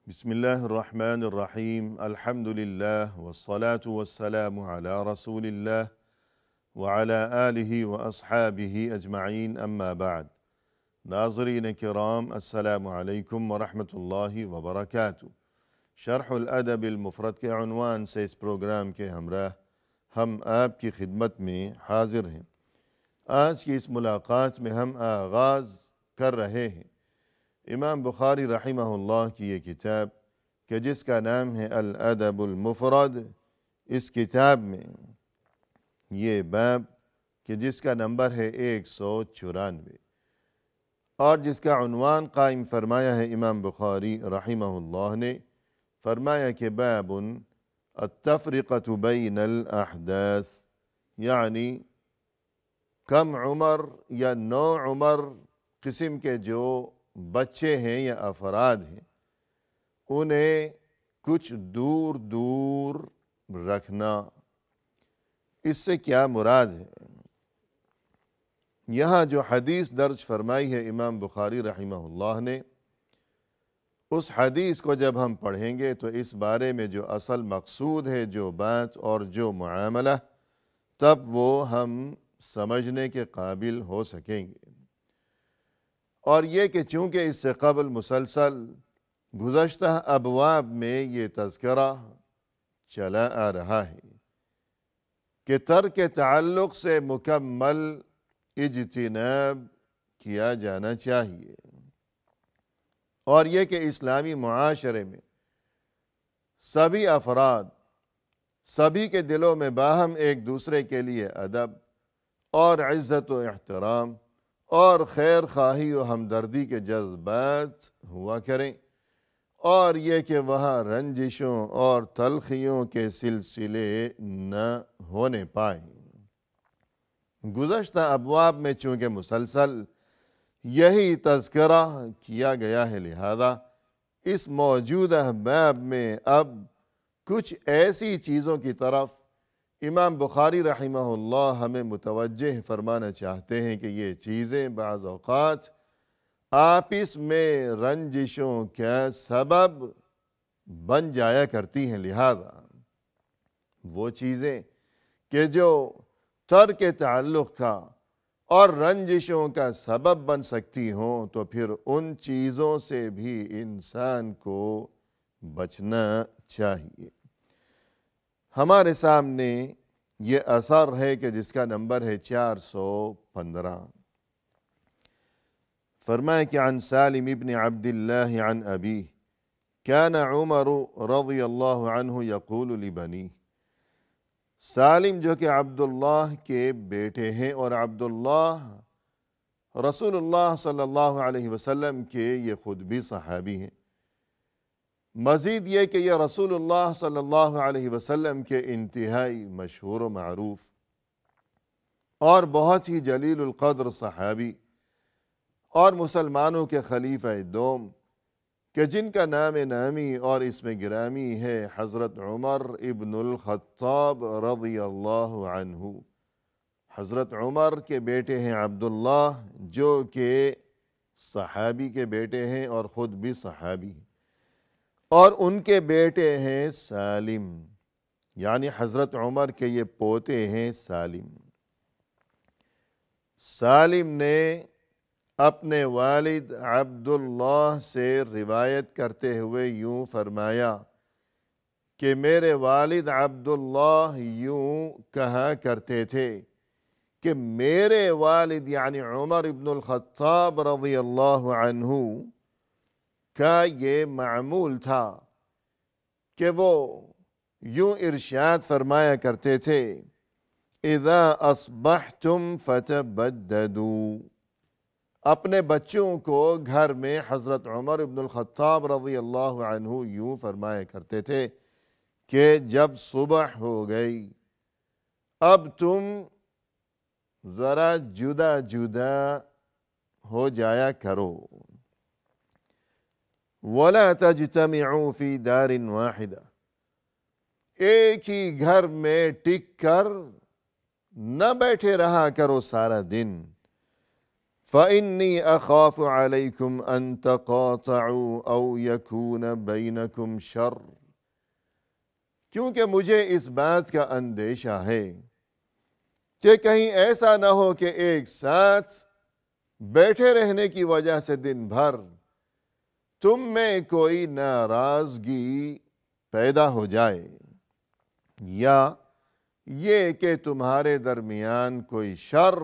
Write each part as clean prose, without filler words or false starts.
بسم الله الرحمن الرحيم الحمد لله والصلاة والسلام على رسول الله وعلى آله وأصحابه أجمعين أما بعد ناظرین کرام السلام علیکم ورحمۃ اللہ وبرکاتہ۔ شرح الادب المفرد کے عنوان سے اس پروگرام کے ہمراہ ہم آپ کی خدمت میں حاضر ہیں۔ آج کی اس ملاقات میں ہم آغاز کر رہے ہیں امام بخاری رحمہ اللہ کی یہ کتاب کہ جس کا نام ہے الادب المفرد۔ اس کتاب میں یہ باب کہ جس کا نمبر ہے 194 اور جس کا عنوان قائم فرمایا ہے امام بخاری رحمہ اللہ نے، فرمایا کہ باب التفرقة بین الاحداث، یعنی کم عمر یا نو عمر قسم کے جو بچے ہیں یا افراد ہیں انہیں کچھ دور دور رکھنا۔ اس سے کیا مراد ہے؟ یہاں جو حدیث درج فرمائی ہے امام بخاری رحمہ اللہ نے، اس حدیث کو جب ہم پڑھیں گے تو اس بارے میں جو اصل مقصود ہے، جو بات اور جو معاملہ، تب وہ ہم سمجھنے کے قابل ہو سکیں گے۔ اور یہ کہ چونکہ اس سے قبل مسلسل گزشتہ ابواب میں یہ تذکرہ چلا آ رہا ہے کہ ترک تعلق سے مکمل اجتناب کیا جانا چاہیے، اور یہ کہ اسلامی معاشرے میں سبھی افراد، سبھی کے دلوں میں باہم ایک دوسرے کے لیے ادب اور عزت و احترام اور خیر خواہی و ہمدردی کے جذبات ہوا کریں، اور یہ کہ وہاں رنجشوں اور تلخیوں کے سلسلے نہ ہونے پائیں۔ گزشتہ ابواب میں چونکہ مسلسل یہی تذکرہ کیا گیا ہے، لہذا اس موجودہ باب میں اب کچھ ایسی چیزوں کی طرف امام بخاری رحمہ اللہ ہمیں متوجہ فرمانا چاہتے ہیں کہ یہ چیزیں بعض اوقات آپس میں رنجشوں کا سبب بن جایا کرتی ہیں، لہذا وہ چیزیں کہ جو ترک تعلق کا اور رنجشوں کا سبب بن سکتی ہوں تو پھر ان چیزوں سے بھی انسان کو بچنا چاہیے۔ ہمارے سامنے یہ اثر ہے کہ جس کا نمبر ہے 415۔ فرمایا کہ عن سالم ابن عبد اللہ عن ابیہ کان عمر رضی اللہ عنہ یقول لبنیہ۔ سالم جو کہ عبداللہ کے بیٹے ہیں، اور عبداللہ رسول اللہ صلی اللہ علیہ وسلم کے یہ خود بھی صحابی ہیں، مزید یہ کہ یہ رسول اللہ صلی اللہ علیہ وسلم کے انتہائی مشہور و معروف اور بہت ہی جلیل القدر صحابی اور مسلمانوں کے خلیفہ دوم کہ جن کا نام نامی اور اسم گرامی ہے حضرت عمر ابن الخطاب رضی اللہ عنہ۔ حضرت عمر کے بیٹے ہیں عبداللہ جو کہ صحابی کے بیٹے ہیں اور خود بھی صحابی ہیں، اور ان کے بیٹے ہیں سالم، یعنی حضرت عمر کے یہ پوتے ہیں سالم۔ سالم نے اپنے والد عبداللہ سے روایت کرتے ہوئے یوں فرمایا کہ میرے والد عبداللہ یوں کہا کرتے تھے کہ میرے والد یعنی عمر ابن الخطاب رضی اللہ عنہ کا یہ معمول تھا کہ وہ یوں ارشاد فرمایا کرتے تھے اذا اصبحتم فتبددوا۔ اپنے بچوں کو گھر میں حضرت عمر ابن الخطاب رضی اللہ عنہ یوں فرمایا کرتے تھے کہ جب صبح ہو گئی اب تم ذرا جدا جدا ہو جایا کرو۔ وَلَا تَجْتَمِعُوا فِي دَارٍ وَاحِدَةٍ، ایک ہی گھر میں ٹک کر نہ بیٹھے رہا کرو سارا دن۔ فإني أخاف عليكم أن تقاطعوا أو يكون بينكم شر، کیونکہ مجھے اس بات کا اندیشہ ہے کہ کہیں ایسا نہ ہو کہ ایک ساتھ بیٹھے رہنے کی وجہ سے دن بھر تم میں کوئی ناراضگی پیدا ہو جائے، یا یہ کہ تمہارے درمیان کوئی شر،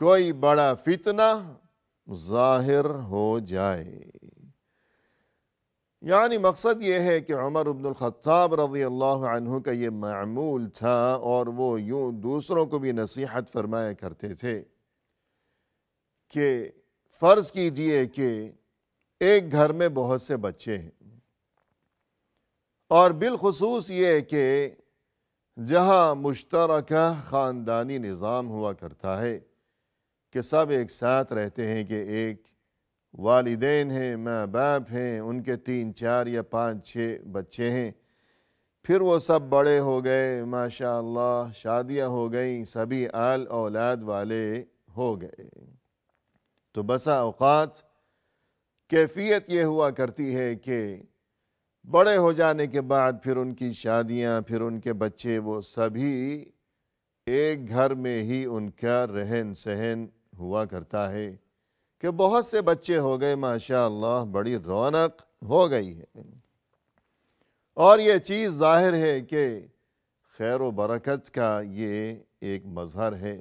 کوئی بڑا فتنہ ظاہر ہو جائے۔ یعنی مقصد یہ ہے کہ عمر بن الخطاب رضی اللہ عنہ کا یہ معمول تھا، اور وہ یوں دوسروں کو بھی نصیحت فرمایا کرتے تھے کہ فرض کیجئے کہ ایک گھر میں بہت سے بچے ہیں، اور بالخصوص یہ کہ جہاں مشترکہ خاندانی نظام ہوا کرتا ہے کہ سب ایک ساتھ رہتے ہیں، کہ ایک والدین ہیں، ماں باپ ہیں، ان کے 3 4 یا 5 6 بچے ہیں، پھر وہ سب بڑے ہو گئے، ماشاءاللہ شادیاں ہو گئیں، سبھی آل اولاد والے ہو گئے، تو بسا اوقات کیفیت یہ ہوا کرتی ہے کہ بڑے ہو جانے کے بعد پھر ان کی شادیاں، پھر ان کے بچے، وہ سبھی ایک گھر میں ہی ان کا رہن سہن ہوا کرتا ہے کہ بہت سے بچے ہو گئے، ماشاءاللہ بڑی رونق ہو گئی ہے، اور یہ چیز ظاہر ہے کہ خیر و برکت کا یہ ایک مظہر ہے،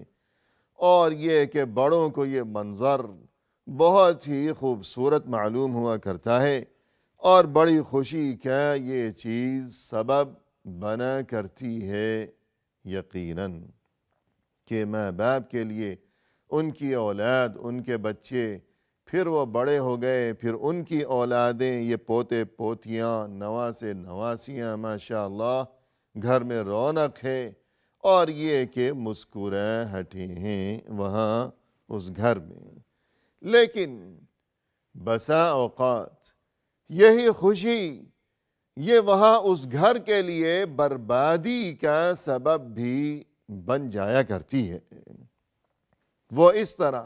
اور یہ کہ بڑوں کو یہ منظر بہت ہی خوبصورت معلوم ہوا کرتا ہے، اور بڑی خوشی کا یہ چیز سبب بنا کرتی ہے یقیناً کہ ماں باپ کے لیے ان کی اولاد، ان کے بچے، پھر وہ بڑے ہو گئے، پھر ان کی اولادیں، یہ پوتے پوتیاں، نواسے نواسیاں، ماشاءاللہ گھر میں رونق ہے، اور یہ کہ مسکراہٹیں ہیں وہاں اس گھر میں۔ لیکن بسا اوقات یہی خوشی یہ وہاں اس گھر کے لیے بربادی کا سبب بھی بن جایا کرتی ہے۔ وہ اس طرح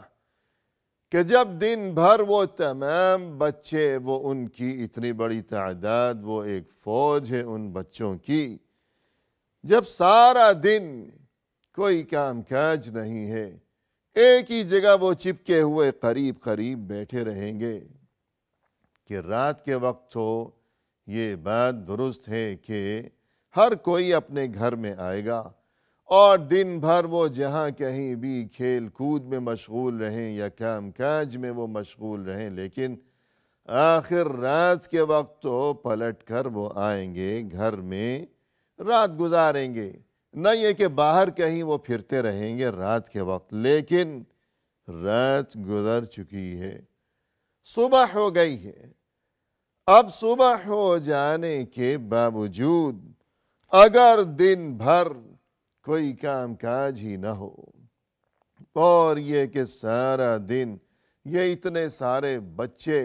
کہ جب دن بھر وہ تمام بچے، وہ ان کی اتنی بڑی تعداد، وہ ایک فوج ہے ان بچوں کی، جب سارا دن کوئی کام کاج نہیں ہے، ایک ہی جگہ وہ چپکے ہوئے قریب قریب بیٹھے رہیں گے، کہ رات کے وقت تو یہ بات درست ہے کہ ہر کوئی اپنے گھر میں آئے گا، اور دن بھر وہ جہاں کہیں بھی کھیل کود میں مشغول رہیں یا کام کاج میں وہ مشغول رہیں، لیکن آخر رات کے وقت تو پلٹ کر وہ آئیں گے، گھر میں رات گزاریں گے، نہ یہ کہ باہر کہیں وہ پھرتے رہیں گے رات کے وقت، لیکن رات گزر چکی ہے، صبح ہو گئی ہے۔ اب صبح ہو جانے کے باوجود اگر دن بھر کوئی کام کاج ہی نہ ہو، اور یہ کہ سارا دن یہ اتنے سارے بچے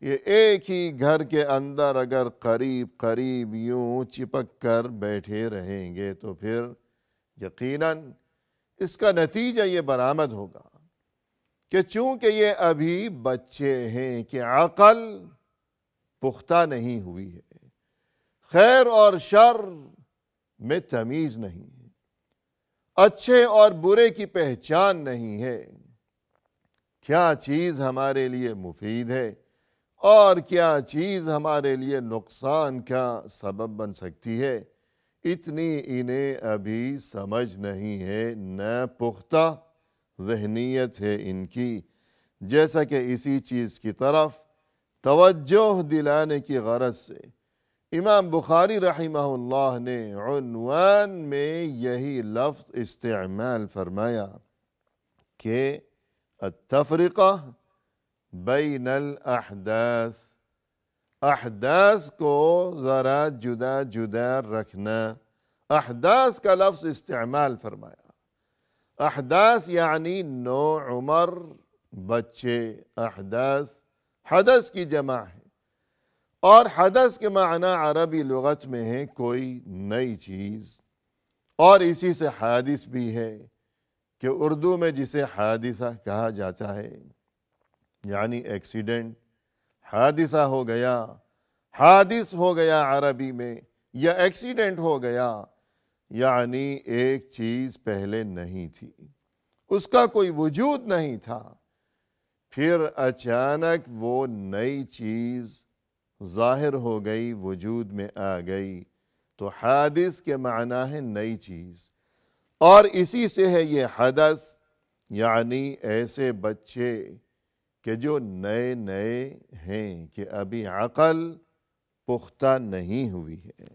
یہ ایک ہی گھر کے اندر اگر قریب قریب یوں چپک کر بیٹھے رہیں گے، تو پھر یقیناً اس کا نتیجہ یہ برآمد ہوگا کہ چونکہ یہ ابھی بچے ہیں کہ عقل پختہ نہیں ہوئی ہے، خیر اور شر میں تمیز نہیں ہے، اچھے اور برے کی پہچان نہیں ہے، کیا چیز ہمارے لیے مفید ہے اور کیا چیز ہمارے لیے نقصان کا سبب بن سکتی ہے، اتنی انہیں ابھی سمجھ نہیں ہے، نہ پختہ ذہنیت ہے ان کی، جیسا کہ اسی چیز کی طرف توجہ دلانے کی غرض سے امام بخاری رحمہ اللہ نے عنوان میں یہی لفظ استعمال فرمایا کہ التفرقہ بین الاحداث، احداث کو ذرا جدا جدا رکھنا، احداث کا لفظ استعمال فرمایا، احداث یعنی نو عمر بچے، احداث حدث کی جمع ہے، اور حدث کے معنی عربی لغت میں ہے کوئی نئی چیز، اور اسی سے حادث بھی ہے کہ اردو میں جسے حادثہ کہا جاتا ہے، یعنی ایکسیڈنٹ، حادثہ ہو گیا، حادث ہو گیا عربی میں، یا ایکسیڈنٹ ہو گیا، یعنی ایک چیز پہلے نہیں تھی، اس کا کوئی وجود نہیں تھا، پھر اچانک وہ نئی چیز ظاہر ہو گئی، وجود میں آ گئی، تو حادث کے معنی ہے نئی چیز، اور اسی سے ہے یہ حدث، یعنی ایسے بچے کہ جو نئے نئے ہیں، کہ ابھی عقل پختہ نہیں ہوئی ہے،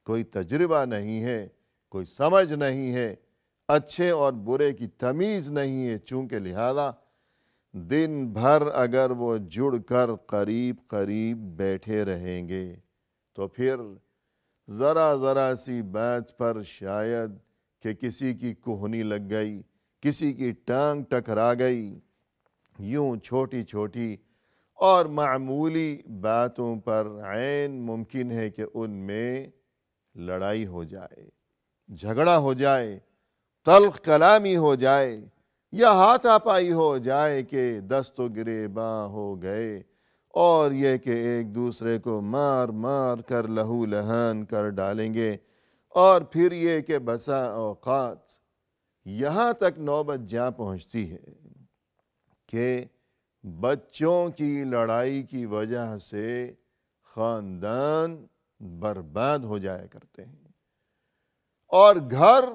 کوئی تجربہ نہیں ہے، کوئی سمجھ نہیں ہے، اچھے اور برے کی تمیز نہیں ہے، چونکہ لہذا دن بھر اگر وہ جڑ کر قریب قریب بیٹھے رہیں گے تو پھر ذرا ذرا سی بات پر شاید کہ کسی کی کوہنی لگ گئی، کسی کی ٹانگ ٹکرا گئی، یوں چھوٹی چھوٹی اور معمولی باتوں پر عین ممکن ہے کہ ان میں لڑائی ہو جائے، جھگڑا ہو جائے، تلخ کلامی ہو جائے، یا ہاتھا پائی ہو جائے کہ دست و گریباں ہو گئے، اور یہ کہ ایک دوسرے کو مار مار کر لہو لہان کر ڈالیں گے، اور پھر یہ کہ بسا اوقات یہاں تک نوبت جا پہنچتی ہے کہ بچوں کی لڑائی کی وجہ سے خاندان برباد ہو جایا کرتے ہیں، اور گھر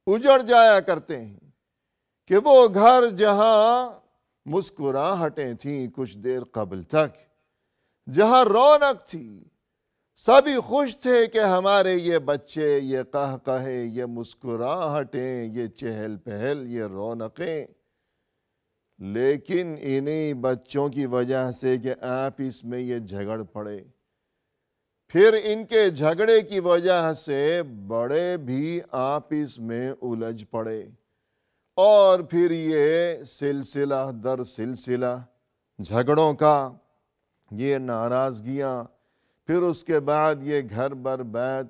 اجڑ جایا کرتے ہیں، کہ وہ گھر جہاں مسکراہٹیں تھیں کچھ دیر قبل تک، جہاں رونق تھی، سبھی خوش تھے کہ ہمارے یہ بچے، یہ قہقہے، یہ مسکراہٹیں، یہ چہل پہل، یہ رونقیں، لیکن انہی بچوں کی وجہ سے کہ آپس میں یہ جھگڑ پڑے، پھر ان کے جھگڑے کی وجہ سے بڑے بھی آپس میں الجھ پڑے، اور پھر یہ سلسلہ در سلسلہ جھگڑوں کا، یہ ناراضگیاں، پھر اس کے بعد یہ گھر برباد،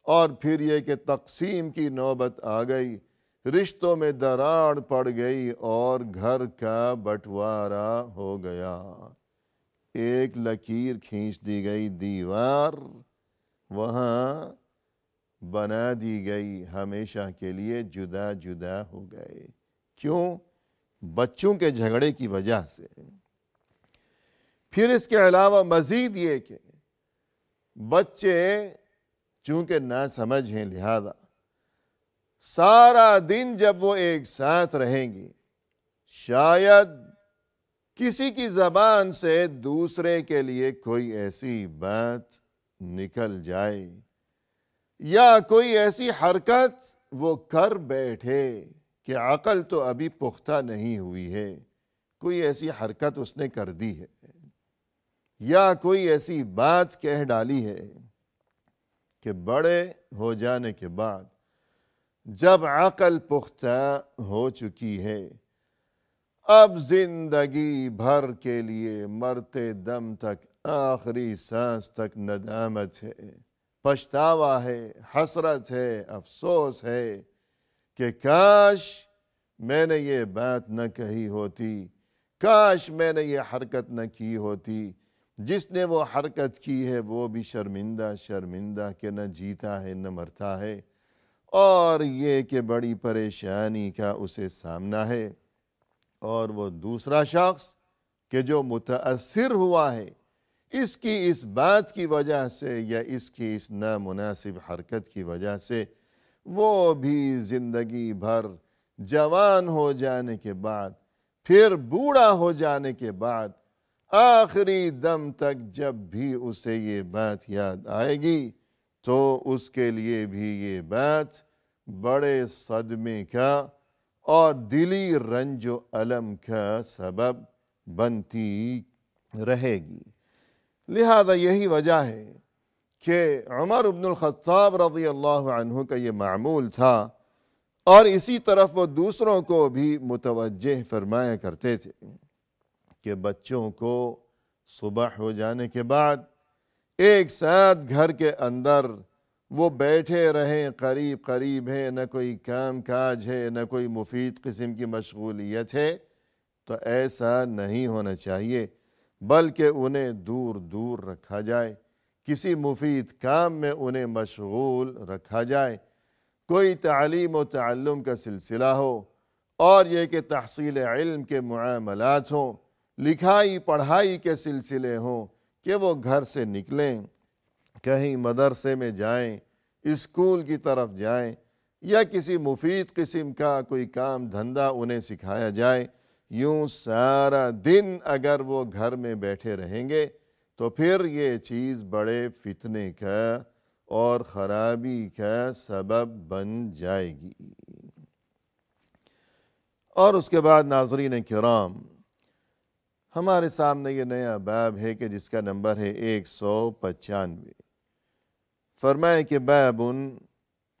اور پھر یہ کہ تقسیم کی نوبت آ گئی، رشتوں میں دراڑ پڑ گئی، اور گھر کا بٹوارا ہو گیا، ایک لکیر کھینچ دی گئی، دیوار وہاں بنا دی گئی، ہمیشہ کے لیے جدا جدا ہو گئے، کیوں؟ بچوں کے جھگڑے کی وجہ سے۔ پھر اس کے علاوہ مزید یہ کہ بچے چونکہ ناسمجھ ہیں، لہذا سارا دن جب وہ ایک ساتھ رہیں گے، شاید کسی کی زبان سے دوسرے کے لیے کوئی ایسی بات نکل جائے، یا کوئی ایسی حرکت وہ کر بیٹھے کہ عقل تو ابھی پختہ نہیں ہوئی ہے، کوئی ایسی حرکت اس نے کر دی ہے، یا کوئی ایسی بات کہہ ڈالی ہے کہ بڑے ہو جانے کے بعد جب عقل پختہ ہو چکی ہے، اب زندگی بھر کے لیے مرتے دم تک، آخری سانس تک ندامت ہے، پچھتاوا ہے، حسرت ہے، افسوس ہے کہ کاش میں نے یہ بات نہ کہی ہوتی، کاش میں نے یہ حرکت نہ کی ہوتی، جس نے وہ حرکت کی ہے وہ بھی شرمندہ شرمندہ کہ نہ جیتا ہے نہ مرتا ہے، اور یہ کہ بڑی پریشانی کا اسے سامنا ہے، اور وہ دوسرا شخص کہ جو متاثر ہوا ہے اس کی اس بات کی وجہ سے، یا اس کی اس نامناسب حرکت کی وجہ سے، وہ بھی زندگی بھر جوان ہو جانے کے بعد، پھر بوڑھا ہو جانے کے بعد، آخری دم تک جب بھی اسے یہ بات یاد آئے گی تو اس کے لیے بھی یہ بات بڑے صدمے کا اور دلی رنج و الم کا سبب بنتی رہے گی۔ لہذا یہی وجہ ہے کہ عمر بن الخطاب رضی اللہ عنہ کا یہ معمول تھا، اور اسی طرف وہ دوسروں کو بھی متوجہ فرمایا کرتے تھے کہ بچوں کو صبح ہو جانے کے بعد ایک ساتھ گھر کے اندر وہ بیٹھے رہیں، قریب قریب ہیں، نہ کوئی کام کاج ہے، نہ کوئی مفید قسم کی مشغولیت ہے، تو ایسا نہیں ہونا چاہیے، بلکہ انہیں دور دور رکھا جائے، کسی مفید کام میں انہیں مشغول رکھا جائے، کوئی تعلیم و تعلم کا سلسلہ ہو، اور یہ کہ تحصیل علم کے معاملات ہوں، لکھائی پڑھائی کے سلسلے ہوں کہ وہ گھر سے نکلیں، کہیں مدرسے میں جائیں، اسکول کی طرف جائیں، یا کسی مفید قسم کا کوئی کام دھندا انہیں سکھایا جائے۔ یوں سارا دن اگر وہ گھر میں بیٹھے رہیں گے تو پھر یہ چیز بڑے فتنے کا اور خرابی کا سبب بن جائے گی۔ اور اس کے بعد ناظرین کرام، ہمارے سامنے یہ نیا باب ہے کہ جس کا نمبر ہے 195۔ فرمائے کہ باب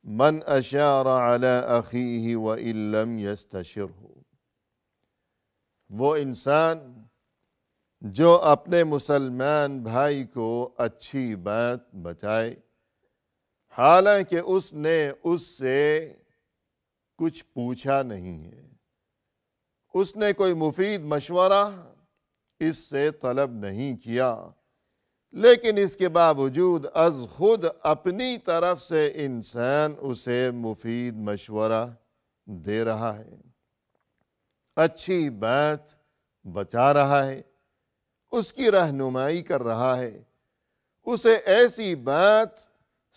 من اشار علی اخیہ وان لم یستشرہ، وہ انسان جو اپنے مسلمان بھائی کو اچھی بات بتائے حالانکہ اس نے اس سے کچھ پوچھا نہیں ہے، اس نے کوئی مفید مشورہ اس سے طلب نہیں کیا، لیکن اس کے باوجود از خود اپنی طرف سے انسان اسے مفید مشورہ دے رہا ہے، اچھی بات بتا رہا ہے، اس کی رہنمائی کر رہا ہے، اسے ایسی بات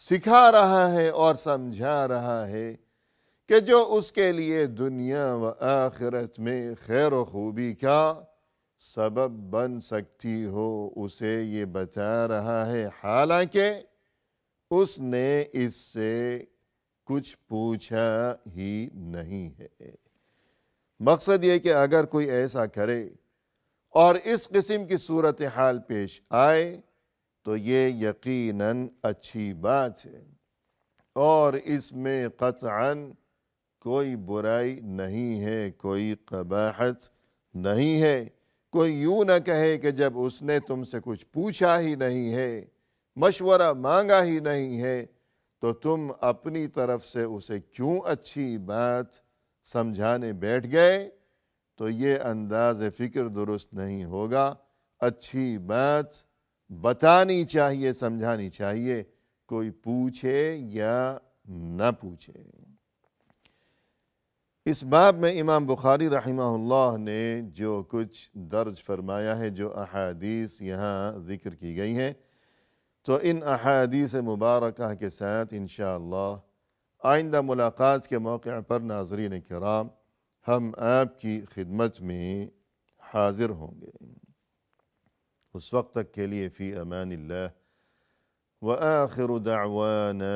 سکھا رہا ہے اور سمجھا رہا ہے کہ جو اس کے لیے دنیا و آخرت میں خیر و خوبی کا سبب بن سکتی ہو، اسے یہ بتا رہا ہے حالانکہ اس نے اس سے کچھ پوچھا ہی نہیں ہے۔ مقصد یہ کہ اگر کوئی ایسا کرے اور اس قسم کی صورتحال پیش آئے تو یہ یقیناً اچھی بات ہے، اور اس میں قطعاً کوئی برائی نہیں ہے، کوئی قباحت نہیں ہے۔ کوئی یوں نہ کہے کہ جب اس نے تم سے کچھ پوچھا ہی نہیں ہے، مشورہ مانگا ہی نہیں ہے، تو تم اپنی طرف سے اسے کیوں اچھی بات سمجھانے بیٹھ گئے؟ تو یہ انداز فکر درست نہیں ہوگا۔ اچھی بات بتانی چاہیے، سمجھانی چاہیے، کوئی پوچھے یا نہ پوچھے۔ اس باب میں امام بخاری رحمہ اللہ نے جو کچھ درج فرمایا ہے، جو احادیث یہاں ذکر کی گئی ہیں، تو ان احادیث مبارکہ کے ساتھ انشاءاللہ آئندہ ملاقات کے موقع پر ناظرین کرام ہم آپ کی خدمت میں حاضر ہوں گے۔ اس وقت تک کے لیے فی امان اللہ، وآخر دعوانا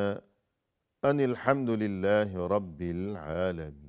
ان الحمد للہ رب العالمین۔